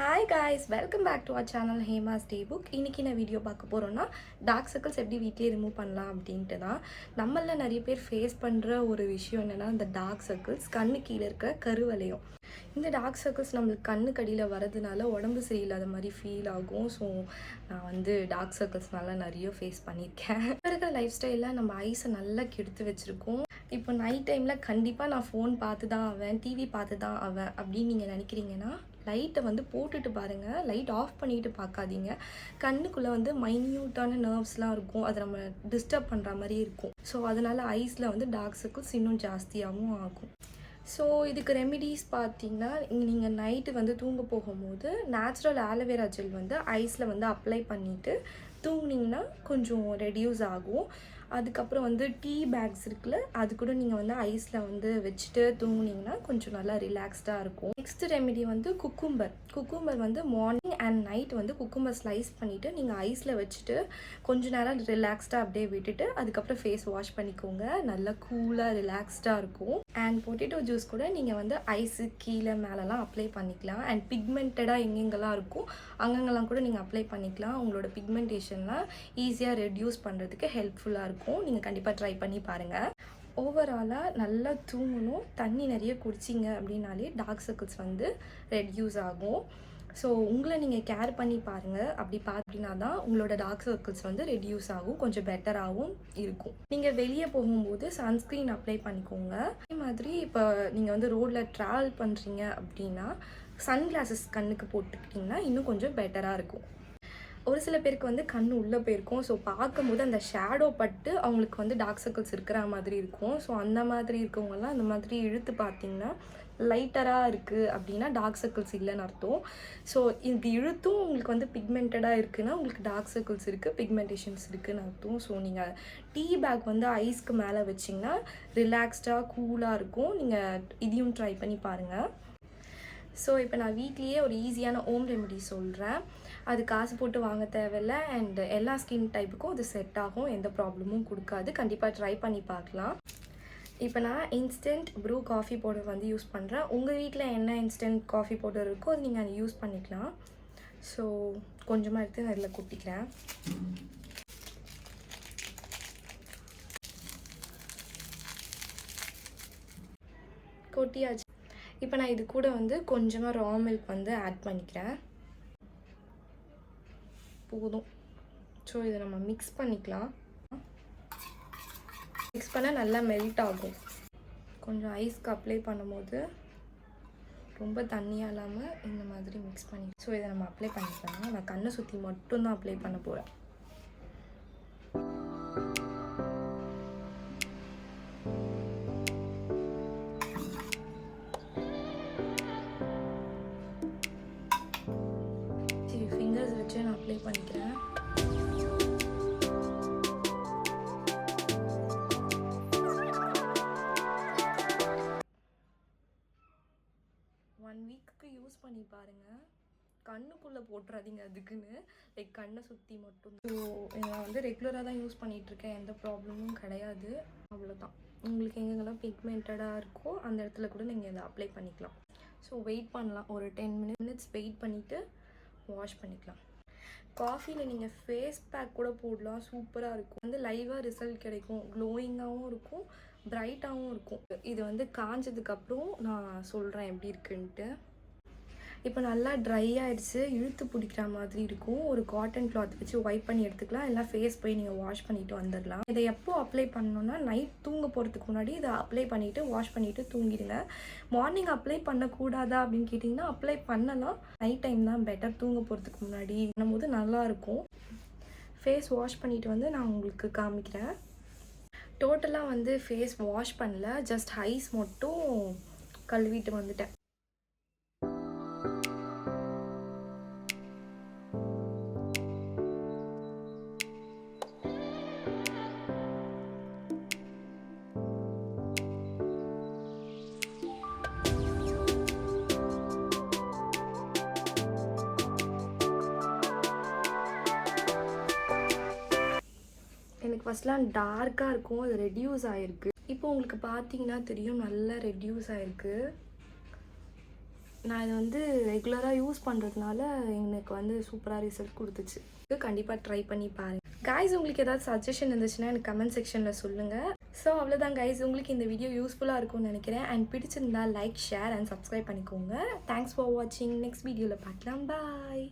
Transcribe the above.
Hi guys, welcome back to our channel Hema's day book. இன்றைக்கி நான் video பார்க்க போகிறோன்னா டார்க் சர்க்கிள்ஸ் எப்படி வீட்டிலே ரிமூவ் பண்ணலாம் அப்படின்ட்டு தான். நம்மளில் நிறைய பேர் ஃபேஸ் பண்ணுற ஒரு விஷயம் என்னென்னா இந்த டார்க் சர்க்கிள்ஸ், கண்ணு கீழே இருக்க கருவளையம். இந்த டார்க் சர்க்கிள்ஸ் நம்மளுக்கு கண்ணு கடியில் வரதுனால உடம்பு சரியில்லாத மாதிரி ஃபீல் ஆகும். ஸோ நான் வந்து டார்க் சர்க்கிள்ஸ்னால நிறைய ஃபேஸ் பண்ணியிருக்கேன். இருக்கிற லைஃப் ஸ்டைலில் நம்ம ஐஸை நல்லா கெடுத்து வச்சுருக்கோம். இப்போ நைட் டைமில் கண்டிப்பாக நான் ஃபோன் பார்த்து தான் ஆவேன், டிவி பார்த்து தான் ஆவேன் அப்படின்னு நீங்கள் நினைக்கிறீங்கன்னா லைட்டை வந்து போட்டுட்டு பாருங்கள். லைட் ஆஃப் பண்ணிட்டு பார்க்காதீங்க. கண்ணுக்குள்ளே வந்து மைன்யூட்டான நர்வ்ஸ்லாம் இருக்கும், அதை நம்ம டிஸ்டர்ப் பண்ணுற மாதிரி இருக்கும். ஸோ அதனால் ஐஸில் வந்து டார்க் சர்க்கிள்ஸ் இன்னும் ஜாஸ்தியாகவும் ஆகும். ஸோ இதுக்கு ரெமிடிஸ் பார்த்தீங்கன்னா, நீங்கள் நைட்டு வந்து தூங்க போகும்போது நேச்சுரல் ஆலோவேரா ஜெல் வந்து ஐஸில் வந்து அப்ளை பண்ணிவிட்டு தூங்குனிங்கன்னா கொஞ்சம் ரெடியூஸ் ஆகும். அதுக்கப்புறம் வந்து டீ பேக்ஸ் இருக்குல்ல, அது கூட நீங்கள் வந்து ஐஸில் வந்து வச்சுட்டு தூங்குனிங்கன்னா கொஞ்சம் நல்லா ரிலாக்ஸ்டாக இருக்கும். நெக்ஸ்ட் ரெமெடி வந்து குக்கும்பர் வந்து மார்னிங் அண்ட் நைட் வந்து குக்கும்பர் ஸ்லைஸ் பண்ணிவிட்டு நீங்கள் ஐஸில் வச்சுட்டு கொஞ்சம் நேரம் ரிலாக்ஸ்டாக அப்படியே விட்டுட்டு அதுக்கப்புறம் ஃபேஸ் வாஷ் பண்ணிக்கோங்க. நல்லா கூலாக ரிலாக்ஸ்டாக இருக்கும். அண்ட் பொட்டேட்டோ ஜூஸ் கூட நீங்கள் வந்து ஐஸு கீழே மேலெலாம் அப்ளை பண்ணிக்கலாம். அண்ட் பிக்மெண்டடாக எங்கெங்கெல்லாம் இருக்கும் அங்கங்கெல்லாம் கூட நீங்கள் அப்ளை பண்ணிக்கலாம். உங்களோட பிக்மெண்டேஷன்லாம் ஈஸியாக ரெடியூஸ் பண்ணுறதுக்கு ஹெல்ப்ஃபுல்லாக இருக்கும். நீங்கள் கண்டிப்பாக ட்ரை பண்ணி பாருங்கள். ஓவராலாக நல்லா தூங்கணும், தண்ணி நிறைய குடிச்சிங்க அப்படின்னாலே டார்க் சர்க்கிள்ஸ் வந்து ரெடியூஸ் ஆகும். ஸோ உங்களை நீங்கள் கேர் பண்ணி பாருங்கள். அப்படி பார்த்தீங்கன்னா தான் உங்களோட டார்க் சர்க்கிள்ஸ் வந்து ரெடியூஸ் ஆகும், கொஞ்சம் பெட்டராகவும் இருக்கும். நீங்கள் வெளியே போகும்போது சன்ஸ்க்ரீன் அப்ளை பண்ணிக்கோங்க. அதே மாதிரி இப்போ நீங்கள் வந்து ரோட்டில் ட்ராவல் பண்ணுறீங்க அப்படின்னா சன்கிளாஸஸ் கண்ணுக்கு போட்டுக்கிட்டிங்கன்னா இன்னும் கொஞ்சம் பெட்டராக இருக்கும். ஒரு சில பேருக்கு வந்து கண் உள்ளே போயிருக்கும். ஸோ பார்க்கும்போது அந்த ஷேடோ பட்டு அவங்களுக்கு வந்து டார்க் சர்க்கிள்ஸ் இருக்கிற மாதிரி இருக்கும். ஸோ அந்த மாதிரி இருக்கவங்கலாம் அந்த மாதிரி இழுத்து பார்த்தீங்கன்னா லைட்டராக இருக்குது அப்படின்னா டார்க் சர்க்கிள்ஸ் இல்லைன்னு அர்த்தம். ஸோ இது இழுத்தும் உங்களுக்கு வந்து பிக்மெண்டடாக இருக்குன்னா உங்களுக்கு டார்க் சர்க்கிள்ஸ் இருக்குது, பிக்மெண்டேஷன்ஸ் இருக்குதுன்னு அர்த்தம். ஸோ நீங்கள் டீ பேக் வந்து ஐஸ்க்கு மேலே வச்சிங்கன்னா ரிலாக்ஸ்டாக கூலாக இருக்கும். நீங்கள் இதையும் ட்ரை பண்ணி பாருங்கள். ஸோ இப்போ நான் வீட்லேயே ஒரு ஈஸியான ஹோம் ரெமெடி சொல்கிறேன். அது காசு போட்டு வாங்க தேவையில்லை. அண்ட் எல்லா ஸ்கின் டைப்புக்கும் அது செட் ஆகும், எந்த ப்ராப்ளமும் கொடுக்காது. கண்டிப்பாக ட்ரை பண்ணி பார்க்கலாம். இப்போ நான் இன்ஸ்டன்ட் ப்ரூ காஃபி பவுடர் வந்து யூஸ் பண்ணுறேன். உங்கள் வீட்டில் என்ன இன்ஸ்டன்ட் காஃபி பவுடர் இருக்கோ அது நீங்கள் அதை யூஸ் பண்ணிக்கலாம். ஸோ கொஞ்சமாக எடுத்து நான் அதில் கொட்டிக்கிறேன். கொட்டியாச்சு. இப்போ நான் இது கூட வந்து கொஞ்சமாக ரா மில்க் வந்து ஆட் பண்ணிக்கிறேன். போதும். ஸோ இதை நம்ம மிக்ஸ் பண்ணிக்கலாம். மிக்ஸ் பண்ணால் நல்லா மெல்ட் ஆகும். கொஞ்சம் ஐஸ்க்கு அப்ளை பண்ணும்போது ரொம்ப தண்ணியாக இல்லாமல் இந்த மாதிரி மிக்ஸ் பண்ணி ஸோ இதை நம்ம அப்ளை பண்ணிக்கலாம். நான் கண்ணை சுற்றி மட்டும்தான் அப்ளை பண்ண போகிறேன். ஃபிங்கர்ஸ் வச்சு நான் அப்ளை பண்ணிக்கிறேன். ஒன் வீக்குக்கு யூஸ் பண்ணி பாருங்கள். கண்ணுக்குள்ளே போட்டுறாதீங்க அதுக்குன்னு, லைக் கண்ணை சுற்றி மட்டும். ஸோ நான் வந்து ரெகுலராக தான் யூஸ் பண்ணிகிட்ருக்கேன், எந்த ப்ராப்ளமும் கிடையாது. அவ்வளோதான். உங்களுக்கு எங்கெங்கெல்லாம் பிக்மெண்டடாக இருக்கோ அந்த இடத்துல கூட நீங்கள் இதை அப்ளை பண்ணிக்கலாம். ஸோ வெயிட் பண்ணலாம், ஒரு 10 மினிட்ஸ் வெயிட் பண்ணிவிட்டு வாஷ் பண்ணிக்கலாம். காஃபியில் நீங்கள் ஃபேஸ் பேக் கூட போடலாம், சூப்பராக இருக்கும். வந்து லைவாக ரிசல்ட் கிடைக்கும், க்ளோயிங்காகவும் இருக்கும், பிரைட்டாகவும் இருக்கும். இது வந்து காஞ்சதுக்கப்புறம் நான் சொல்கிறேன் எப்படி இருக்குன்ட்டு. இப்போ நல்லா ட்ரை ஆகிடுச்சு, இழுத்து பிடிக்கிற மாதிரி இருக்கும். ஒரு காட்டன் கிளாத் வச்சு வைப் பண்ணி எடுத்துக்கலாம். எல்லாம் ஃபேஸ் போய் நீங்கள் வாஷ் பண்ணிவிட்டு வந்துடலாம். இதை எப்போ அப்ளை பண்ணணுன்னா நைட் தூங்க போகிறதுக்கு முன்னாடி இதை அப்ளை பண்ணிவிட்டு வாஷ் பண்ணிவிட்டு தூங்கிடுங்க. மார்னிங் அப்ளை பண்ணக்கூடாதா அப்படின்னு கேட்டிங்கன்னா அப்ளை பண்ணலாம். நைட் டைம் தான் பெட்டர், தூங்க போகிறதுக்கு முன்னாடி பண்ணும்போது நல்லாயிருக்கும். ஃபேஸ் வாஷ் பண்ணிவிட்டு வந்து நான் உங்களுக்கு காமிக்கிறேன். டோட்டலாக வந்து ஃபேஸ் வாஷ் பண்ணல, ஜஸ்ட் ஐஸ் மட்டும் கழுவிட்டு வந்துட்டேன். எனக்கு ஃபஸ்ட்லாம் டார்க்காக இருக்கும், அது ரெடியூஸ் ஆகிருக்கு. இப்போ உங்களுக்கு பார்த்தீங்கன்னா தெரியும், நல்லா ரெடியூஸ் ஆகிருக்கு. நான் இதை வந்து ரெகுலராக யூஸ் பண்ணுறதுனால எனக்கு வந்து சூப்பராக ரிசல்ட் கொடுத்துச்சு. கண்டிப்பாக ட்ரை பண்ணி பாருங்கள். கைஸ், உங்களுக்கு ஏதாவது சஜஷன் இருந்துச்சுன்னா எனக்கு கமெண்ட் செக்ஷனில் சொல்லுங்கள். ஸோ அவ்வளோதான் கைஸ், உங்களுக்கு இந்த வீடியோ யூஸ்ஃபுல்லாக இருக்கும்னு நினைக்கிறேன். அண்ட் பிடிச்சிருந்தா லைக், ஷேர் அண்ட் சப்ஸ்கிரைப் பண்ணிக்கோங்க. தேங்க்ஸ் ஃபார் வாட்சிங். நெக்ஸ்ட் வீடியோவில் பார்க்கலாம். பாய்.